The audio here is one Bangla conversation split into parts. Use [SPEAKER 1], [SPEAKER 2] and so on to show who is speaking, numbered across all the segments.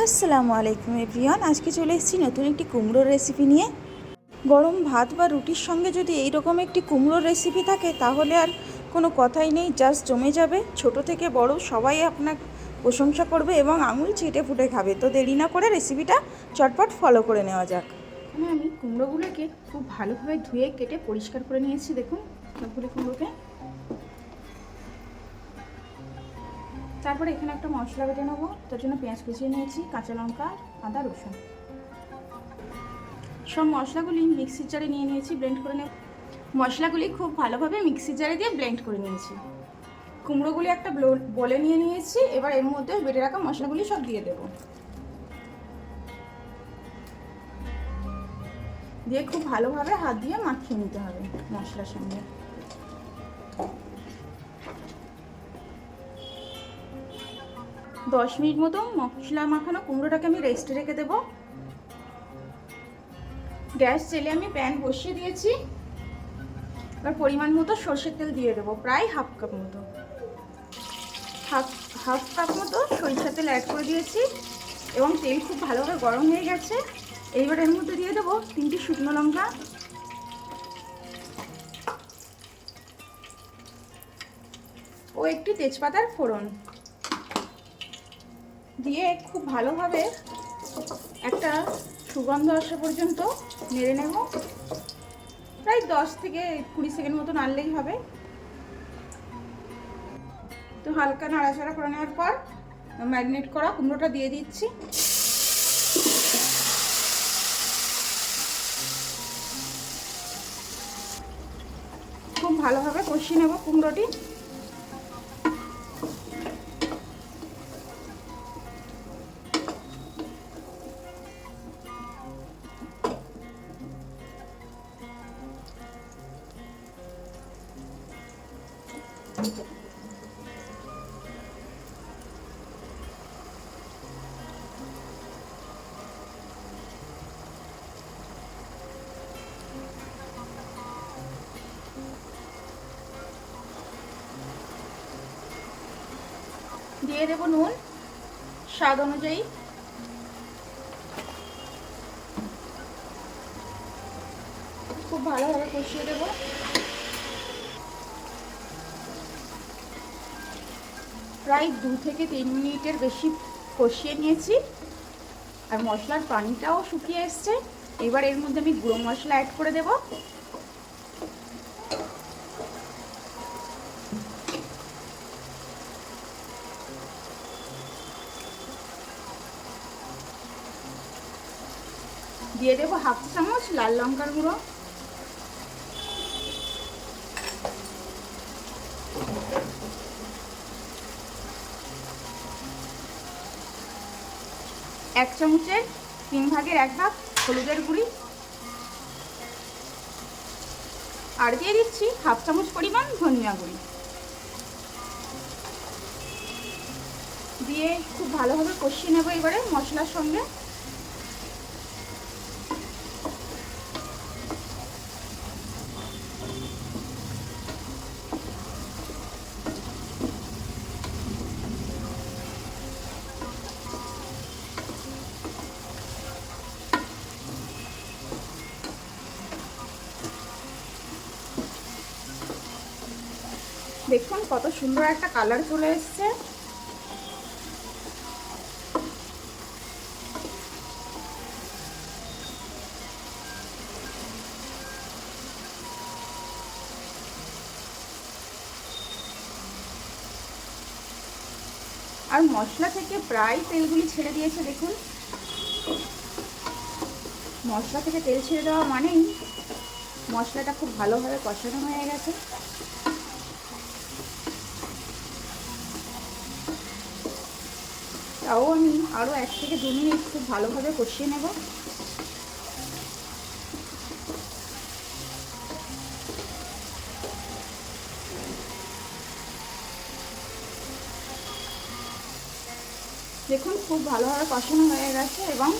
[SPEAKER 1] আসসালামু আলাইকুম এভরিওয়ান। আজকে চলে এসেছি নতুন একটি কুমড়োর রেসিপি নিয়ে। গরম ভাত বা রুটির সঙ্গে যদি এই রকম একটি কুমড়োর রেসিপি থাকে তাহলে আর কোনো কথাই নেই, জাস্ট জমে যাবে। ছোট থেকে বড় সবাই আপনার প্রশংসা করবে এবং আঙুল চেটে ফুটে খাবে। তো দেরি না করে রেসিপিটা চটপট ফলো করে নেওয়া যাক।
[SPEAKER 2] এখানে আমি কুমড়োগুলোকে খুব ভালোভাবে ধুয়ে কেটে পরিষ্কার করে নিয়েছি। দেখুন সবগুলো কুমড়োকে। তারপরে এখানে একটা মশলা বেটে নেবো। তার জন্য পেঁয়াজ কুচিয়ে নিয়েছি, কাঁচা লঙ্কা, আদা, রসুন। সব মশলাগুলি মিক্সির জারে নিয়ে নিয়েছি, ব্লেন্ড করে নেব। মশলাগুলি খুব ভালোভাবে মিক্সির জারে দিয়ে ব্লেন্ড করে নিয়েছি। কুমড়োগুলি একটা বলে নিয়ে নিয়েছি। এবার এর মধ্যে বেটে রাখা মশলাগুলি সব দিয়ে দেবো। দিয়ে খুব ভালোভাবে হাত দিয়ে মাখিয়ে নিতে হবে মশলার সঙ্গে। দশ মিনিট মতো মশলা মাখানো কুমড়োটাকে আমি রেস্টে রেখে দেবো। গ্যাস জেলে আমি প্যান বসিয়ে দিয়েছি। এবার পরিমাণ মতো সরষের তেল দিয়ে দেবো, প্রায় হাফ কাপ মতো। হাফ কাপ মতো সরিষার তেল অ্যাড করে দিয়েছি এবং তেল খুব ভালোভাবে গরম হয়ে গেছে। এইবার এর মধ্যে দিয়ে দেবো 3টে শুকনো লঙ্কা ও একটি তেজপাতার ফোড়ন দিয়ে খুব ভালোভাবে একটা সুগন্ধ আসা পর্যন্ত নেড়ে নেব। প্রায় 10 থেকে 20 সেকেন্ড মতো নাড়লেই হবে। তো হালকা নাড়াচাড়া করে নেওয়ার পর ম্যারিনেট করা কুমড়োটা দিয়ে দিচ্ছি। খুব ভালোভাবে কষিয়ে নেব কুমড়োটি। দিয়ে দেব নুন স্বাদ অনুযায়ী। খুব ভালোভাবে কষিয়ে দেব। প্রায় 2 থেকে 3 মিনিটের বেশি কষিয়ে নিয়েছি আর মশলার পানিটাও শুকিয়ে এসছে। এবার এর মধ্যে আমি গুঁড়ো মশলা অ্যাড করে দেব। দিয়ে দেবো হাফ চামচ লাল লঙ্কার গুঁড়ো, এক চামচের 3 ভাগের 1 ভাগ হলুদের গুঁড়ি, আর দিয়ে দিচ্ছি হাফ চামচ পরিমাণ ধনিয়া গুঁড়ি। দিয়ে খুব ভালোভাবে কষিয়ে নেব এবারে মশলার সঙ্গে। দেখুন কত সুন্দর একটা কালার চলে এসছে। আর মশলা থেকে প্রায় তেলগুলি ছেড়ে দিয়েছে। দেখুন মশলা থেকে তেল ছেড়ে দেওয়া মানেই মশলাটা খুব ভালোভাবে কষানো হয়ে গেছে। তাও আমি আরও 1 থেকে 2 মিনিট খুব ভালোভাবে কষিয়ে নেব। দেখুন খুব ভালোভাবে কষানো হয়ে গেছে এবং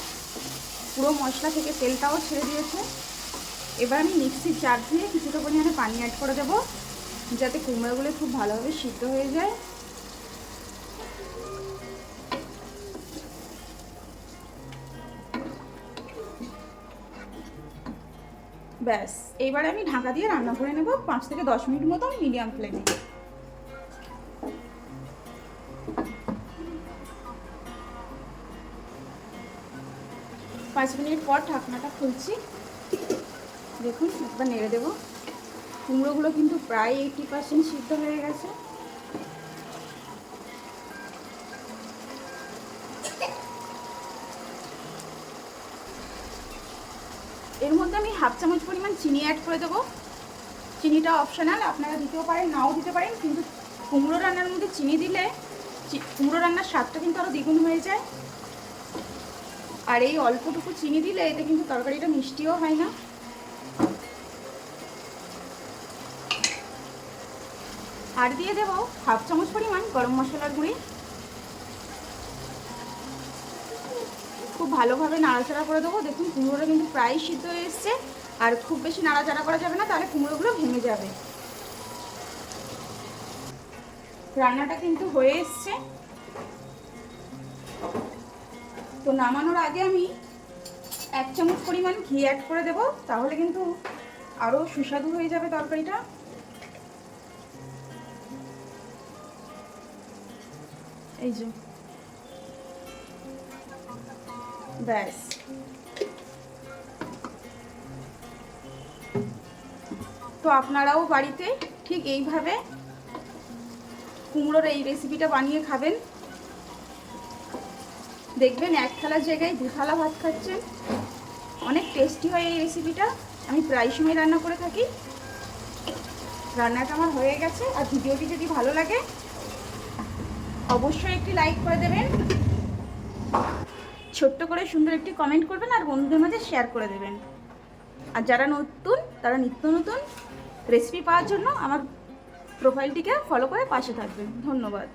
[SPEAKER 2] পুরো মশলা থেকে তেলটাও ছেড়ে দিয়েছে। এবার আমি মিক্সির জার দিয়ে কিছুটা পরিমাণে পানি অ্যাড করে দেবো যাতে কুমড়োগুলো খুব ভালোভাবে সিদ্ধ হয়ে যায়। ব্যাস, এইবারে আমি ঢাকা দিয়ে রান্না করে নেব 5 থেকে 10 মিনিট মতো মিডিয়াম ফ্লেমে। পাঁচ মিনিট পর ঢাকনাটা খুলছি, দেখুন একবার নেড়ে দেবো। কুমড়োগুলো কিন্তু প্রায় 80% সিদ্ধ হয়ে গেছে। এর মধ্যে আমি হাফ চামচ পরিমাণ চিনি অ্যাড করে দেবো। চিনিটা অপশনাল, আপনারা দিতেও পারেন নাও দিতে পারেন, কিন্তু কুমড়ো রান্নার মধ্যে চিনি দিলে কুমড়ো রান্নার স্বাদটা কিন্তু আরও দ্বিগুণ হয়ে যায়। আর এই অল্পটুকু চিনি দিলে এতে কিন্তু তরকারিটা মিষ্টিও হয় না। আর দিয়ে দেবো হাফ চামচ পরিমাণ গরম মশলার গুঁড়ি। খুব ভালোভাবে নাড়াচাড়া করে দেবো। দেখুন কুমড়োটা কিন্তু প্রায় সিদ্ধ হয়ে এসছে, আর খুব বেশি নাড়াচাড়া করা যাবে না, তাহলে কুমড়োগুলো ভেঙে যাবে। রান্নাটা কিন্তু হয়ে এসছে। তো নামানোর আগে আমি 1 চামচ পরিমাণ ঘি অ্যাড করে দেবো, তাহলে কিন্তু আরও সুস্বাদু হয়ে যাবে তরকারিটা। এই যে ব্যাস, তো আপনারাও বাড়িতে ঠিক এইভাবে কুমড়োর এই রেসিপিটা বানিয়ে খাবেন, দেখবেন 1 থালার জায়গায় 2 থালা ভাত খাচ্ছেন। অনেক টেস্টি হয় এই রেসিপিটা, আমি প্রায় সময় রান্না করে থাকি। রান্নাটা আমার হয়ে গেছে, আর ভিডিওটি যদি ভালো লাগে অবশ্যই একটি লাইক করে দেবেন, ছোট্ট করে সুন্দর একটি কমেন্ট করবেন, আর বন্ধুদের মাঝে শেয়ার করে দেবেন। আর যারা নতুন তারা নিত্য নতুন রেসিপি পাওয়ার জন্য আমার প্রোফাইলটিকে ফলো করে পাশে থাকবেন। ধন্যবাদ।